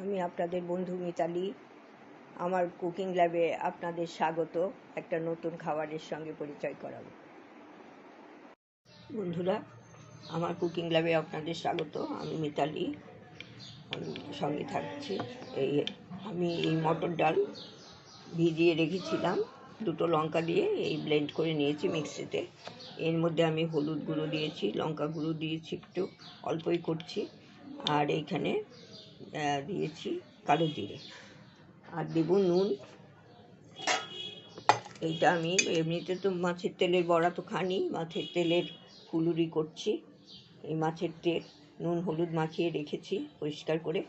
আমি আপনাদের বন্ধু মিতালি। আমার কুকিং ল্যাবে আপনাদের স্বাগত। একটা নতুন খাবারের সঙ্গে পরিচয় করাবো। বন্ধুরা, আমার কুকিং ল্যাবে আপনাদের স্বাগত। আমি মিতালি, সঙ্গে থাকছি। আমি এই মটর ডাল ভিজিয়ে রেখেছিলাম, দুটো লঙ্কা দিয়ে এই ব্লেন্ড করে নিয়েছি মিক্সিতে। এর মধ্যে আমি হলুদ গুঁড়ো দিয়েছি, লঙ্কা গুঁড়ো দিয়েছি, একটু অল্পই করছি, আর এইখানে দিয়েছি কালো জিরে, আর দেব নুন। এইটা আমি এমনিতে তো মাছের তেলের বড়া তো খানি, মাছের তেলের ফুলুরি করছি। এই মাছের তেল নুন হলুদ মাখিয়ে রেখেছি পরিষ্কার করে,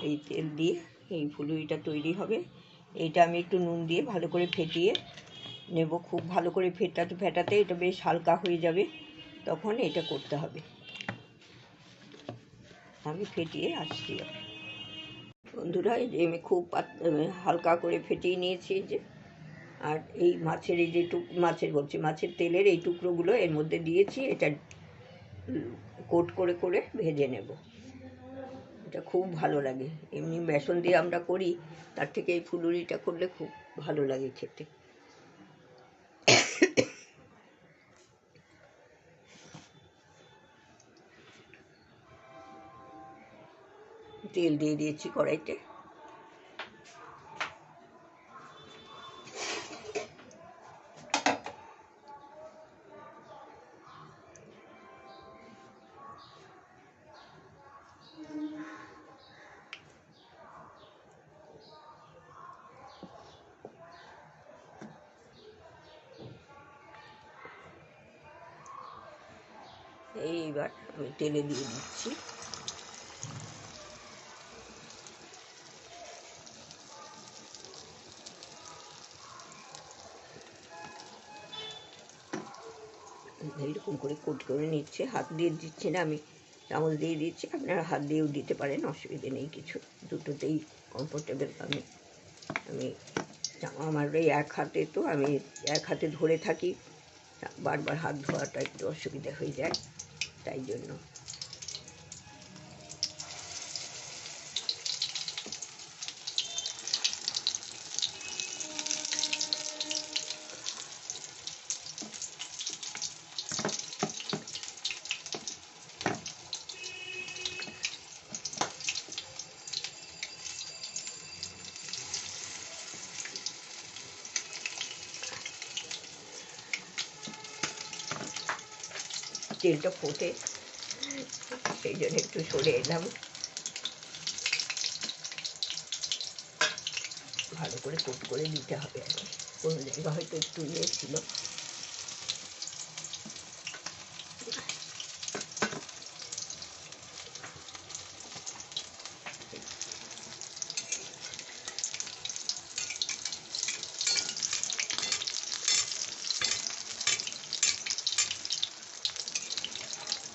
এই তেল দিয়ে এই ফুলুরিটা তৈরি হবে। এইটা আমি একটু নুন দিয়ে ভালো করে ফেটিয়ে নেব। খুব ভালো করে ফেটাতে এটা বেশ হালকা হয়ে যাবে, তখন এটা করতে হবে। আমি ফেটিয়ে আসছি। বন্ধুরা, এই যে আমি খুব হালকা করে ফেটিয়ে নিয়েছি যে, আর এই মাছের এই যে মাছের তেলের এই টুকরোগুলো এর মধ্যে দিয়েছি। এটা কোট করে করে ভেজে নেব। এটা খুব ভালো লাগে। এমনি বেসন দিয়ে আমরা করি, তার থেকে এই ফুলুরিটা করলে খুব ভালো লাগে খেতে। তেল দিয়ে দিয়েছি কড়াইতে। এইবার আমি তেলে দিয়ে দিচ্ছি। এইরকম করে কোট করে নিচ্ছে, হাত দিয়ে দিচ্ছি না, আমি চামচ দিয়ে দিচ্ছি। আপনারা হাত দিয়েও দিতে পারেন, অসুবিধে নেই কিছু, দুটোতেই কমফোর্টেবল। আমি আমার এই এক হাতে তো আমি এক হাতে ধরে থাকি, বারবার হাত ধোয়াটা একটু অসুবিধা হয়ে যায়, তাই জন্য। তেলটা ফোটে, সেই জন্য একটু সরে এলাম। ভালো করে কোট করে দিতে হবে আর কি, কোনো জায়গা হয়তো একটু ইয়ে ছিল।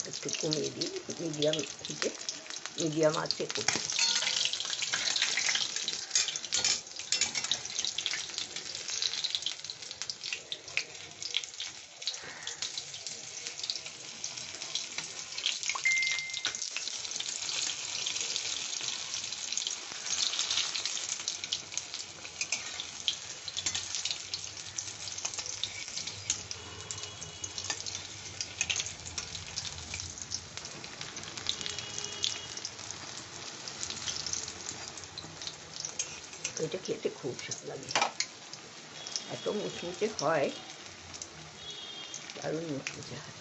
একটু কমিয়ে দিই, মিডিয়াম আছে করছি। এটা খেতে খুব স্বাদ লাগে, এত মুচমুচে হয়, দারুণ মুচমুচে হয়।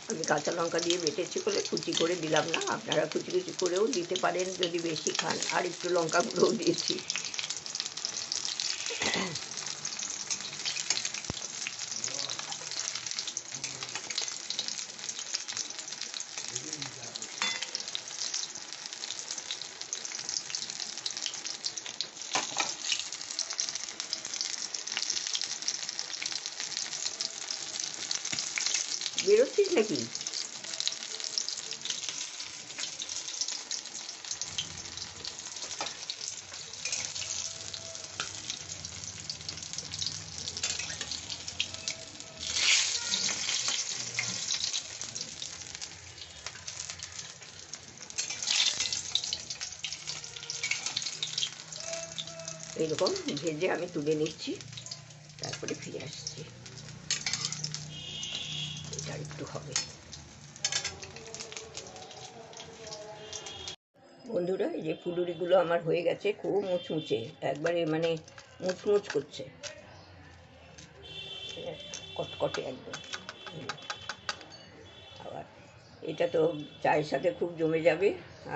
আমি কাঁচা লঙ্কা দিয়ে বেটেছি বলে কুচি করে দিলাম না, আপনারা কুচি কুচি করেও দিতে পারেন যদি বেশি খান। আর একটু লঙ্কা গুঁড়োও দিয়েছি। বেরোচ্ছিস নাকি? এইরকম ভেজে আমি তুলে নিচ্ছি, তারপরে ফিরে আসছি। এটা একটু হবে। বন্ধুরা, এই যে ফুলুরিগুলো আমার হয়ে গেছে, খুব মুচমুচে, একবারে মানে মুচমুচ করছে, কটকটে একদম। আবার এটা তো চায়ের সাথে খুব জমে যাবে।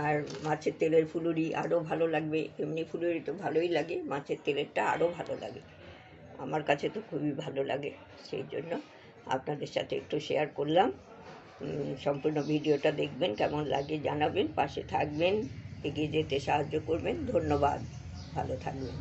আর মাছের তেলের ফুলুরি আরও ভালো লাগবে। এমনি ফুলুরি তো ভালোই লাগে, মাছের তেলেরটা আরও ভালো লাগে। আমার কাছে তো খুবই ভালো লাগে, সেই জন্য আপনাদের সাথে একটু শেয়ার করলাম। সম্পূর্ণ ভিডিওটা দেখবেন, কেমন লাগে জানাবেন, পাশে থাকবেন, এগিয়ে যেতে সাহায্য করবেন। ধন্যবাদ, ভালো থাকবেন।